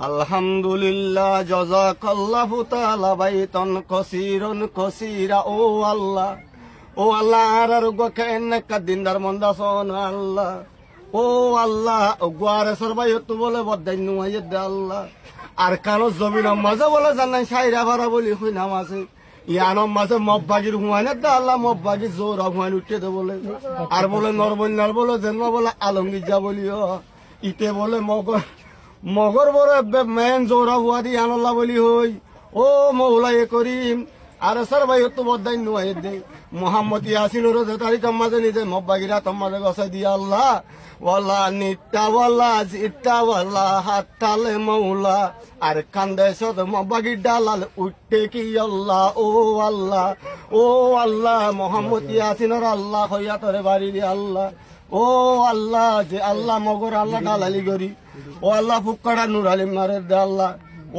আলহামদুলিল্লাহ জাযাকাল্লাহু তাআলা বাইতান কাসীরান কাসীরা। ও আল্লাহ আর গোকেন কাদিনদার মন্দাসন আল্লাহ। ও আল্লাহ গোয়ারে সরবাই তো বলে বদাই নুয়াই দে আল্লাহ। আর কানো জমিন মাঝে বলে জানাই সাইরা ভাড়া বলি হই নাম আছে ইয়ানম মাঝে মব্বাগির হুয়ানে দে আল্লাহ। মব্বাগি জোর হুয়ান উঠে দে বলে আর বলে নরবন্যার বলে জন্ম বলে আলমগীর যা বলিও ইতে বলে মগর বড় মেন জোরা হুয়া দি আনল্লা বলি হই। ও মৌলাই করিম আর সর ভাই তো বদাই নুয়াই দে মোহাম্মদ ইয়াসিন রোজে তারিখ মাঝে নিজে মব্বাগিরা তোমাদের গসাই দিয়া আল্লাহ। ওয়াল্লা নিটা ওয়াল্লা জিটা ওয়াল্লা হাতটালে মৌলা আর কান্দে সদ মব্বাগির ডালাল উঠতে কি আল্লাহ। ও আল্লাহ মোহাম্মদ ইয়াসিনের আল্লাহ হইয়া তোরে বাড়ি দি আল্লাহ। ও আল্লাহ যে আল্লাহ মগর আল্লাহ ডালালি করি। ও আল্লাহ ফুক্কাটা নুর আলিম মারে দে আল্লাহ।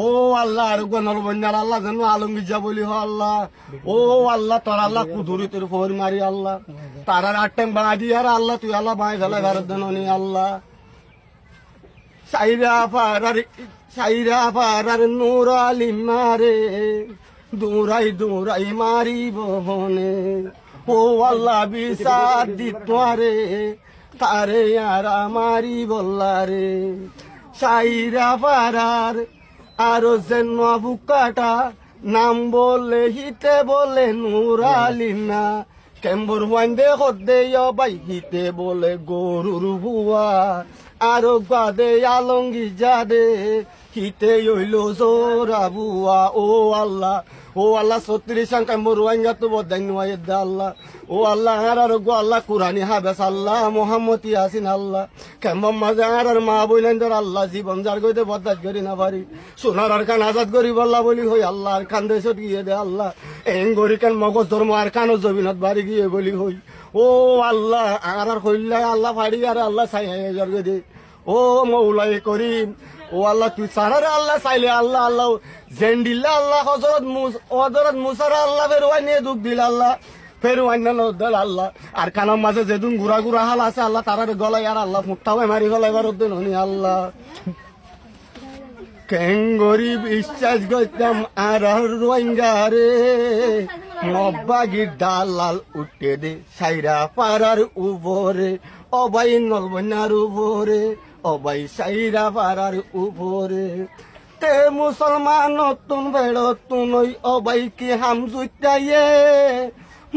ও আল্লাহ আর নরবন্যার আল্লাহ যেন আলমগীর যা বলি হো আল্লাহ। ও আল্লাহ তোর আল্লাহ কুদুরি তোর ফোর মারি আল্লাহ তারার আট টাইম বাড়া দিয়ে আর আল্লাহ তুই আল্লাহ বাঁই ফেলাই ভারত দেন আল্লাহ। সাইরা পারার নুর আলিম মারে দৌড়াই মারি বহনে। ও আল্লাহ বিচার দিতারে তারে আর আমারি বললা রে। সাইরা পারার আরো যেন বুকাটা নাম বলে হিতে বলে নুর আলিনা কেম্বর ওয়াইন্দে হদে বাই হিতে বলে গরুর হুয়া আরো বাদে আলঙ্গি যাদে হিতে হইল জোরা বুয়া। ও আল্লাহ 36 সংখ্যা মোর ওয়াইঙ্গা তো বদাই নুয়াই দে আল্লাহ। ও আল্লাহ আর গো আল্লাহ কুরআনি হাবেস আল্লাহ মোহাম্মদ ইয়াসিন আল্লাহ কেমন মাঝে আর মা বইলেন আল্লাহ জীবন যার গইতে বদাত করি না পারি সোনার আর কান আজাদ করি বল্লা বলি হই আল্লাহ আর কান দেশত গিয়ে দে আল্লাহ এং গরি কান মগজ ধর্ম আর কানো জমিনত বাড়ি গিয়ে বলি হই। ও আল্লাহ আর হইল্লা আল্লাহ ফাড়ি আর আল্লাহ ছাই জর্গে দে। ও মৌলাই করিম ও আল্লাহ তুই সারারে আল্লাহ চাইলে আল্লাহ জেন্ডিল্লা আল্লাহ হজরত মুসার আল্লাহ ফেরোয়াই নিয়ে দুঃখ দিল আল্লাহ ফেরোয়াই না দল আল্লাহ আর কানার মাঝে যেদিন গুড়া হাল আছে আল্লাহ তারার গলায় আর আল্লাহ মুক্তাবাই মারি গলায় ভারত দিন হনি আল্লাহ। কেঙ্গরি বিশ্বাস করতাম আর রোহিঙ্গারে মব্বাগির দালাল উঠে দে সাইরা পাড়ার উপরে অবাই নলবন্যার উপরে অবাই সাইরা পাড়ার উপরে তে মুসলমান নতুন বেড়তুন ওই অবাই কি হাম জুটাইয়ে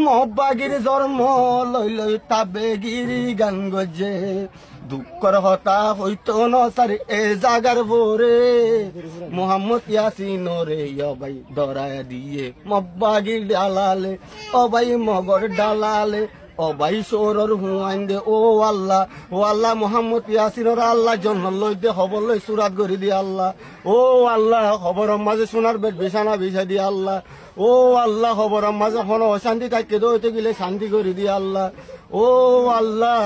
মব্বাগির জন্ম লই তাবে গিরি গান গজে দুঃখর হতা হইতো নসার এ জাগার ভোরে মোহাম্মদ ইয়াসিন রে অবাই দরায় দিয়ে মব্বাগির ডালালে অবাই মগর ডালালে অবাই সৌরর হুয়াইন দে। ও আল্লাহ মোহাম্মদ ইয়াসিনের আল্লাহ জন্ম লই দে খবর লই সুরাত করি দিয়ে আল্লাহ। ও আল্লাহ খবর মাঝে সোনার বেড বিছানা বিছাই দিয়ে আল্লাহ। ও আল্লাহ খবর মাঝে কোনো অশান্তি থাকে দইতে গেলে শান্তি করে দিয়ে আল্লাহ। ও আল্লাহ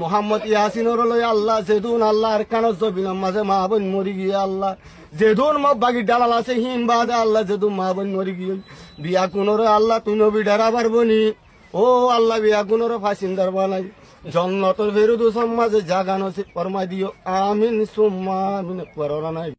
মোহাম্মদ ইয়াসিনের লই আল্লাহ যেদুন আল্লাহ আর কানো জবিন মাঝে মা বোন মরি গিয়ে আল্লাহ যেদুন মব্বাগির ডালাল আছে হিম বাদে আল্লাহ যেদুন মা বোন মরি গিয়ে বিয়া কোনোরে আল্লাহ তুই নবী ডেরা পারবনি। ও আল্লাহ বিয়া গুণর ফাঁসিন্দার বানাই জন্নতর বেরুদু সমাজে জাগানো ফরমাই দিও আমিন সুম্মা আমিন করোনা নাই।